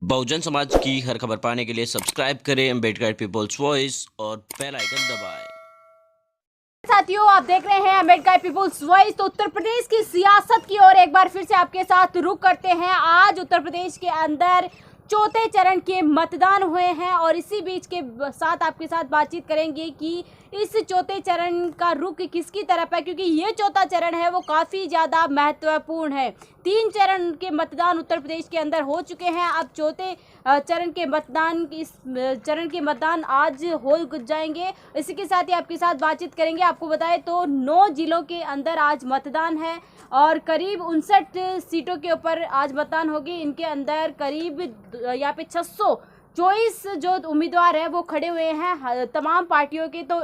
बहुजन समाज की हर खबर पाने के लिए सब्सक्राइब करें अम्बेडकर पीपल्स वॉइस और बेल आइकन दबाएं। साथियों, आप देख रहे हैं अम्बेडकर पीपल्स वॉइस। तो उत्तर प्रदेश की सियासत की ओर एक बार फिर से आपके साथ रुख करते हैं। आज उत्तर प्रदेश के अंदर चौथे चरण के मतदान हुए हैं और इसी बीच के साथ आपके साथ बातचीत करेंगे कि इस चौथे चरण का रुख किसकी तरफ है, क्योंकि ये चौथा चरण है वो काफ़ी ज़्यादा महत्वपूर्ण है। 3 चरण के मतदान उत्तर प्रदेश के अंदर हो चुके हैं। अब चौथे चरण के मतदान इस चरण के मतदान आज हो जाएंगे। इसी के साथ ही आपके साथ बातचीत करेंगे। आपको बताएं तो 9 जिलों के अंदर आज मतदान है और करीब 59 सीटों के ऊपर आज मतदान होगी। इनके अंदर करीब यहाँ पे 624 जो उम्मीदवार है वो खड़े हुए हैं तमाम पार्टियों के। तो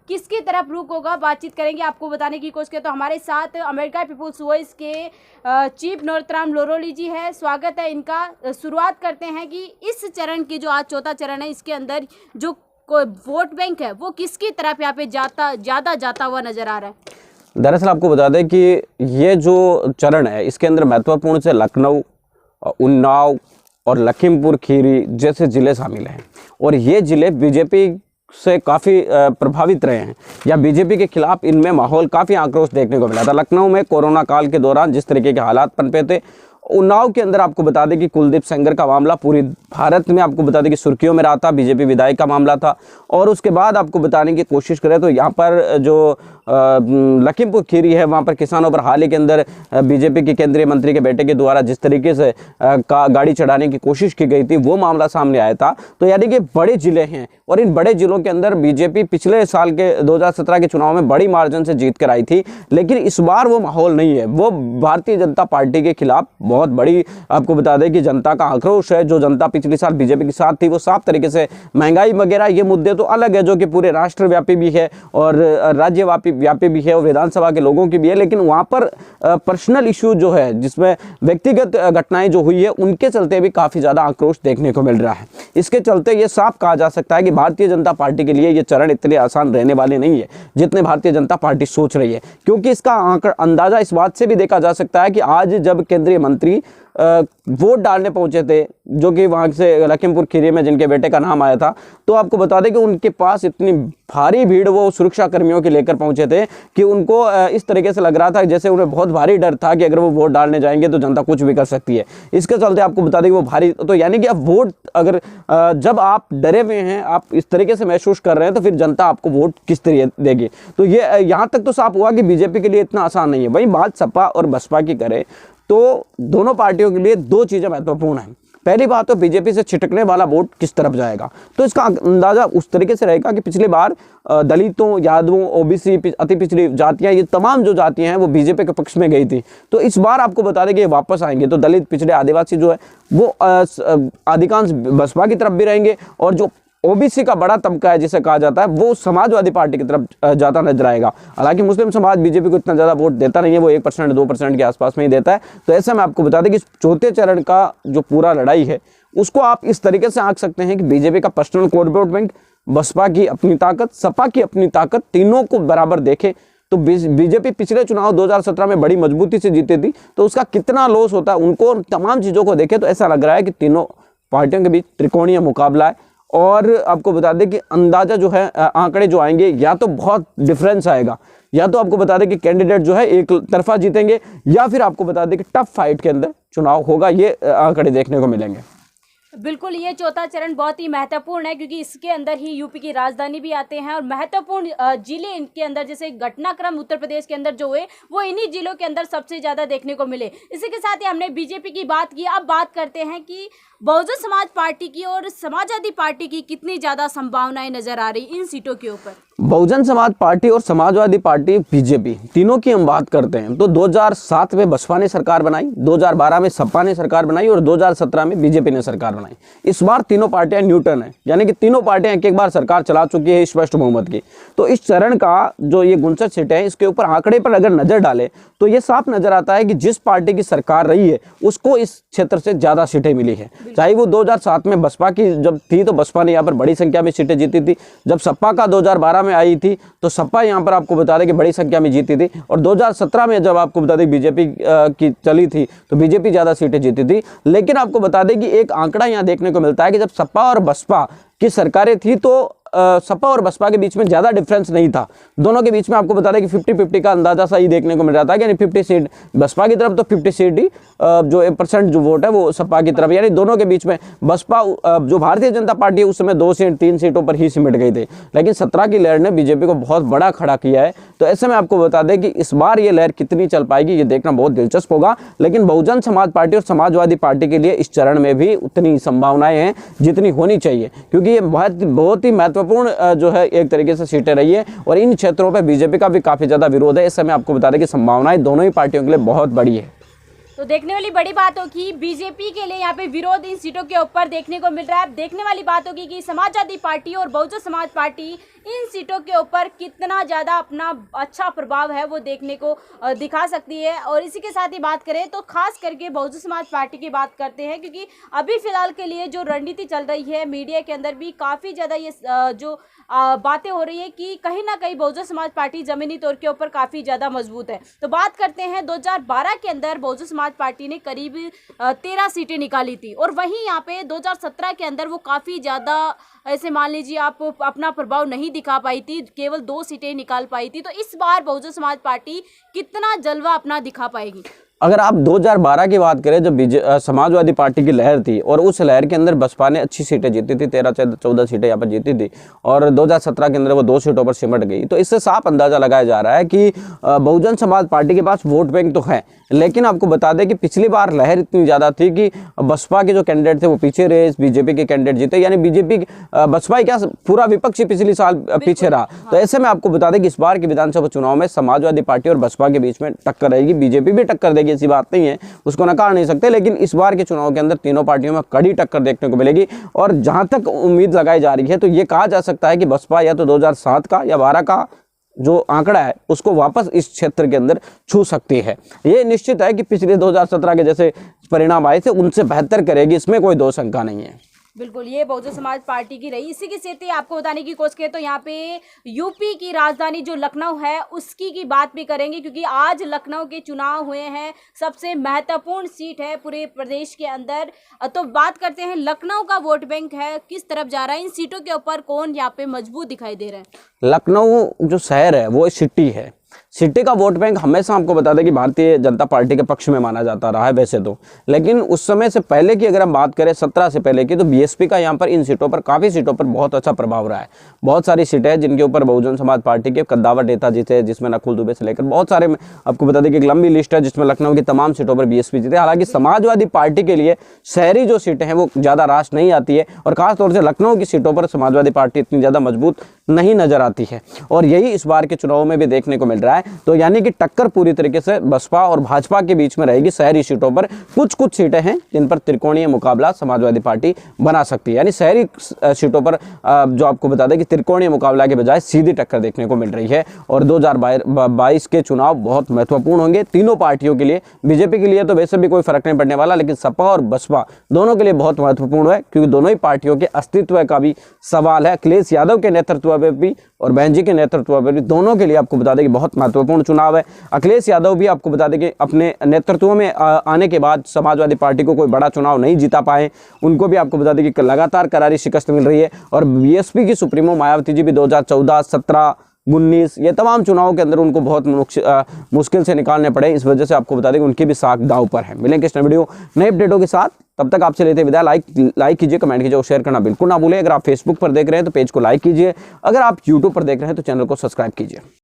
किसकी तरफ रुख होगा, बातचीत करेंगे, आपको बताने की कोशिश करें। तो हमारे साथ अम्बेडकर पीपल्स वॉइस के चीफ नरोत्तम लोरोली जी है, स्वागत है इनका। शुरुआत करते हैं कि इस चरण की जो आज चौथा चरण है इसके अंदर जो वोट बैंक है वो किसकी तरफ यहाँ पे ज़्यादा जाता हुआ नजर आ रहा है। दरअसल आपको बता दें कि ये जो चरण है इसके अंदर महत्वपूर्ण से लखनऊ, उन्नाव और लखीमपुर खीरी जैसे ज़िले शामिल हैं और ये ज़िले बीजेपी से काफ़ी प्रभावित रहे हैं या बीजेपी के खिलाफ इनमें माहौल काफ़ी आक्रोश देखने को मिला था। लखनऊ में कोरोना काल के दौरान जिस तरीके के हालात पनपे थे, उन्नाव के अंदर आपको बता दें कि कुलदीप सेंगर का मामला पूरी भारत में आपको बता दें कि सुर्खियों में रहा था, बीजेपी विधायक का मामला था। और उसके बाद आपको बताने की कोशिश करें तो यहाँ पर जो लखीमपुर खीरी है वहाँ पर किसानों पर हाल ही के अंदर बीजेपी के केंद्रीय मंत्री के बेटे के द्वारा जिस तरीके से गाड़ी चढ़ाने की कोशिश की गई थी वो मामला सामने आया था। तो यानी कि बड़े ज़िले हैं और इन बड़े ज़िलों के अंदर बीजेपी पिछले साल के 2017 के चुनाव में बड़ी मार्जिन से जीत कर आई थी, लेकिन इस बार वो माहौल नहीं है। वो भारतीय जनता पार्टी के खिलाफ बहुत बड़ी आपको बता दें कि जनता का आक्रोश है। जो जनता पिछले साल बीजेपी के साथ थी वो साफ तरीके से महंगाई वगैरह ये मुद्दे तो अलग है जो कि पूरे राष्ट्रव्यापी भी है और राज्यव्यापी भी है और विधानसभा के लोगों की भी है, लेकिन वहाँ पर पर्सनल इशू जो है जिसमें व्यक्तिगत घटनाएं जो हुई है उनके चलते भी काफ़ी ज़्यादा आक्रोश देखने को मिल रहा है। इसके चलते ये साफ कहा जा सकता है कि भारतीय जनता पार्टी के लिए ये चरण इतने आसान रहने वाले नहीं है जितने भारतीय जनता पार्टी सोच रही है, क्योंकि इसका अंदाज़ा इस बात से भी देखा जा सकता है कि आज जब केंद्रीय मंत्री वोट डालने पहुंचे थे जो कि वहां से लखीमपुर खीरी में जिनके बेटे का नाम आया था, तो आपको बता दें कि उनके पास इतनी भारी भीड़ वो सुरक्षा कर्मियों के लेकर पहुंचे थे कि उनको इस तरीके से लग रहा था जैसे उन्हें बहुत भारी डर था कि अगर वो वोट डालने जाएंगे तो जनता कुछ भी कर सकती है। इसके चलते आपको बता दें कि वो भारी, तो यानी कि अब वोट अगर जब आप डरे हुए हैं, आप इस तरीके से महसूस कर रहे हैं, तो फिर जनता आपको वोट किस तरीके देगी। तो ये यहाँ तक तो साफ हुआ कि बीजेपी के लिए इतना आसान नहीं है। वहीं बात सपा और बसपा की करें तो दोनों पार्टियों के लिए 2 चीज़ें महत्वपूर्ण हैं। पहली बात तो बीजेपी से छिटकने वाला वोट किस तरफ जाएगा, तो इसका अंदाज़ा उस तरीके से रहेगा कि पिछली बार दलितों, यादवों, ओबीसी, अति पिछड़ी जातियां, ये तमाम जो जातियां हैं वो बीजेपी के पक्ष में गई थी। तो इस बार आपको बता दें कि ये वापस आएंगे तो दलित, पिछड़े, आदिवासी जो है वो अधिकांश बसपा की तरफ भी रहेंगे और जो ओबीसी का बड़ा तबका है जिसे कहा जाता है वो समाजवादी पार्टी की तरफ जाता नजर आएगा। हालांकि मुस्लिम समाज बीजेपी को इतना ज़्यादा वोट देता नहीं है, वो 1% 2% के आसपास में ही देता है। तो ऐसे में आपको बता दें कि चौथे चरण का जो पूरा लड़ाई है उसको आप इस तरीके से आंक सकते हैं कि बीजेपी का personal core vote bank, BSP की अपनी ताकत, सपा की अपनी ताकत, तीनों को बराबर देखें तो बीजेपी पिछले चुनाव 2017 में बड़ी मजबूती से जीती थी, तो उसका कितना लॉस होता है उनको तमाम चीज़ों को देखें तो ऐसा लग रहा है कि तीनों पार्टियों के बीच त्रिकोणीय मुकाबला है। और आपको बता दें कि अंदाज़ा जो है आंकड़े जो आएंगे या तो बहुत डिफरेंस आएगा, या तो आपको बता दें कि कैंडिडेट जो है एक तरफा जीतेंगे, या फिर आपको बता दें कि टफ फाइट के अंदर चुनाव होगा। ये आंकड़े देखने को मिलेंगे। बिल्कुल, ये चौथा चरण बहुत ही महत्वपूर्ण है क्योंकि इसके अंदर ही यूपी की राजधानी भी आते हैं और महत्वपूर्ण जिले इनके अंदर जैसे घटनाक्रम उत्तर प्रदेश के अंदर जो हुए वो इन्हीं जिलों के अंदर सबसे ज़्यादा देखने को मिले। इसी के साथ ही हमने बीजेपी की बात की, अब बात करते हैं कि बहुजन समाज पार्टी की और समाजवादी पार्टी की कितनी ज़्यादा संभावनाएं नजर आ रही इन सीटों के ऊपर। बहुजन समाज पार्टी और समाजवादी पार्टी, बीजेपी, तीनों की हम बात करते हैं तो 2007 में बसपा ने सरकार बनाई, 2012 में सपा ने सरकार बनाई और 2017 में बीजेपी ने सरकार बनाई। इस बार तीनों पार्टियां न्यूट्रल हैं, यानी कि तीनों पार्टियां एक बार सरकार चला चुकी है स्पष्ट बहुमत की। तो इस चरण का जो ये 59 सीटें हैं इसके ऊपर आंकड़े पर अगर नजर डाले तो ये साफ नजर आता है कि जिस पार्टी की सरकार रही है उसको इस क्षेत्र से ज्यादा सीटें मिली है। चाहे वो 2007 में बसपा की जब थी तो बसपा ने यहाँ पर बड़ी संख्या में सीटें जीती थी, जब सपा का 2012 में आई थी तो सपा यहाँ पर आपको बता दें कि बड़ी संख्या में जीती थी, और 2017 में जब आपको बता दें बीजेपी की चली थी तो बीजेपी ज़्यादा सीटें जीती थी। लेकिन आपको बता दें कि एक आंकड़ा यहाँ देखने को मिलता है कि जब सपा और बसपा की सरकारें थी तो सपा और बसपा के बीच में ज़्यादा डिफरेंस नहीं था। दोनों के बीच में आपको बता दें कि 50-50 का अंदाजा सही देखने को मिल रहा था, यानी 50 सीट बसपा की तरफ तो 50 सीट ही जो 1% जो वोट है वो सपा की तरफ, यानी दोनों के बीच में बसपा जो भारतीय जनता पार्टी है उस समय 2 से 3 सीटों पर ही सिमट गई थी। लेकिन 17 की लहर ने बीजेपी को बहुत बड़ा खड़ा किया है। तो ऐसे में आपको बता दें कि इस बार ये लहर कितनी चल पाएगी ये देखना बहुत दिलचस्प होगा। लेकिन बहुजन समाज पार्टी और समाजवादी पार्टी के लिए इस चरण में भी उतनी संभावनाएं हैं जितनी होनी चाहिए, क्योंकि ये बहुत ही महत्वपूर्ण जो है एक तरीके से सीटें रही है और इन क्षेत्रों पर बीजेपी का भी काफी ज्यादा विरोध है। इस समय आपको बता दें कि संभावनाएं दोनों ही पार्टियों के लिए बहुत बड़ी है। तो देखने वाली बड़ी बात होगी, बीजेपी के लिए यहाँ पे विरोध इन सीटों के ऊपर देखने को मिल रहा है। देखने वाली बात होगी कि समाजवादी पार्टी और बहुजन समाज पार्टी इन सीटों के ऊपर कितना ज़्यादा अपना अच्छा प्रभाव है वो देखने को दिखा सकती है। और इसी के साथ ही बात करें तो खास करके बहुजन समाज पार्टी की बात करते हैं, क्योंकि अभी फिलहाल के लिए जो रणनीति चल रही है मीडिया के अंदर भी काफ़ी ज़्यादा ये जो बातें हो रही है कि कहीं ना कहीं बहुजन समाज पार्टी ज़मीनी तौर के ऊपर काफ़ी ज़्यादा मजबूत है। तो बात करते हैं 2012 के अंदर बहुजन समाज पार्टी ने करीब 13 सीटें निकाली थी, और वहीं यहाँ पे 2017 के अंदर वो काफ़ी ज़्यादा ऐसे मान लीजिए आप अपना प्रभाव नहीं दिखा पाई थी, केवल 2 सीटें निकाल पाई थी। तो इस बार बहुजन समाज पार्टी कितना जलवा अपना दिखा पाएगी? अगर आप 2012 की बात करें जब समाजवादी पार्टी की लहर थी और उस लहर के अंदर बसपा ने अच्छी सीटें जीती थी, 13-14 सीटें यहाँ पर जीती थी, और 2017 के अंदर वो 2 सीटों पर सिमट गई। तो इससे साफ अंदाजा लगाया जा रहा है कि बहुजन समाज पार्टी के पास वोट बैंक तो है, लेकिन आपको बता दें कि पिछली बार लहर इतनी ज़्यादा थी कि बसपा के जो कैंडिडेट थे वो पीछे रहे, बीजेपी के कैंडिडेट जीते, यानी बीजेपी बसपा क्या पूरा विपक्ष पिछले साल पीछे रहा। तो ऐसे में आपको बता दें कि इस बार के विधानसभा चुनाव में समाजवादी पार्टी और बसपा के बीच में टक्कर रहेगी। बीजेपी भी टक्कर देगी, ऐसी बात नहीं है, उसको नकार नहीं सकते, लेकिन इस बार के चुनाव के अंदर तीनों पार्टियों में कड़ी टक्कर देखने को मिलेगी। और जहां तक उम्मीद लगाई जा रही है तो ये कहा जा सकता है कि बसपा या तो 2007 का या 12 का जो आंकड़ा है उसको वापस इस क्षेत्र के अंदर छू सकती है। ये निश्चित है कि पिछले 2017 के जैसे परिणाम आए थे उनसे बेहतर करेगी, इसमें कोई दो शंका नहीं है। बिल्कुल, ये बहुजन समाज पार्टी की रही। इसी के साथ ही आपको बताने की कोशिश करें तो यहाँ पे यूपी की राजधानी जो लखनऊ है उसकी की बात भी करेंगे, क्योंकि आज लखनऊ के चुनाव हुए हैं, सबसे महत्वपूर्ण सीट है पूरे प्रदेश के अंदर। तो बात करते हैं लखनऊ का वोट बैंक है किस तरफ जा रहा है, इन सीटों के ऊपर कौन यहाँ पे मजबूत दिखाई दे रहा है। लखनऊ जो शहर है वो सिटी है, सिटी का वोट बैंक हमेशा आपको बता दें कि भारतीय जनता पार्टी के पक्ष में माना जाता रहा है वैसे तो, लेकिन उस समय से पहले की अगर हम बात करें 17 से पहले की तो बीएसपी का यहाँ पर इन सीटों पर काफ़ी सीटों पर बहुत अच्छा प्रभाव रहा है। बहुत सारी सीटें हैं जिनके ऊपर बहुजन समाज पार्टी के कद्दावर नेता जीते, जिसमें नकुल दुबे से लेकर बहुत सारे, आपको बता दें कि एक लंबी लिस्ट है जिसमें लखनऊ की तमाम सीटों पर बीएसपी जीते। हालांकि समाजवादी पार्टी के लिए शहरी जो सीटें हैं वो ज़्यादा रास नहीं आती है, और खासतौर से लखनऊ की सीटों पर समाजवादी पार्टी इतनी ज़्यादा मजबूत नहीं नजर आती है, और यही इस बार के चुनाव में भी देखने को मिल रहा है। तो यानी कि टक्कर पूरी तरीके से बसपा और भाजपा के बीच में रहेगी शहरी सीटों पर। कुछ कुछ सीटें हैं जिन पर त्रिकोणीय मुकाबला समाजवादी पार्टी बना सकती है, यानी शहरी सीटों पर जो आपको बता दें कि त्रिकोणीय मुकाबला के बजाय सीधी टक्कर देखने को मिल रही है। और 2022 के चुनाव बहुत महत्वपूर्ण होंगे तीनों पार्टियों के लिए। बीजेपी के लिए तो वैसे भी कोई फर्क नहीं पड़ने वाला, लेकिन सपा और बसपा दोनों के लिए बहुत महत्वपूर्ण है, क्योंकि दोनों ही पार्टियों के अस्तित्व का भी सवाल है। अखिलेश यादव के नेतृत्व में भी और बहन जी के नेतृत्व में भी, दोनों के लिए आपको बता दें कि बहुत महत्वपूर्ण चुनाव है। अखिलेश यादव भी आपको बता दें कि अपने नेतृत्व में आने के बाद समाजवादी पार्टी को कोई बड़ा चुनाव नहीं जीता पाए, उनको भी आपको बता दें कि लगातार करारी शिकस्त मिल रही है। और बीएसपी की सुप्रीमो मायावती जी भी 2014, 17, 19 ये तमाम चुनावों के अंदर उनको बहुत मुश्किल से निकालने पड़े। इस वजह से आपको बता दें कि उनकी भी साख दांव पर है। मिलेंगे इस वीडियो नए अपडेटों के साथ, तब तक आपसे लेते विदा। लाइक कीजिए, कमेंट कीजिए और शेयर करना बिल्कुल ना भूलें। अगर आप फेसबुक पर देख रहे हैं तो पेज को लाइक कीजिए, अगर आप यूट्यूब पर देख रहे हैं तो चैनल को सब्सक्राइब कीजिए।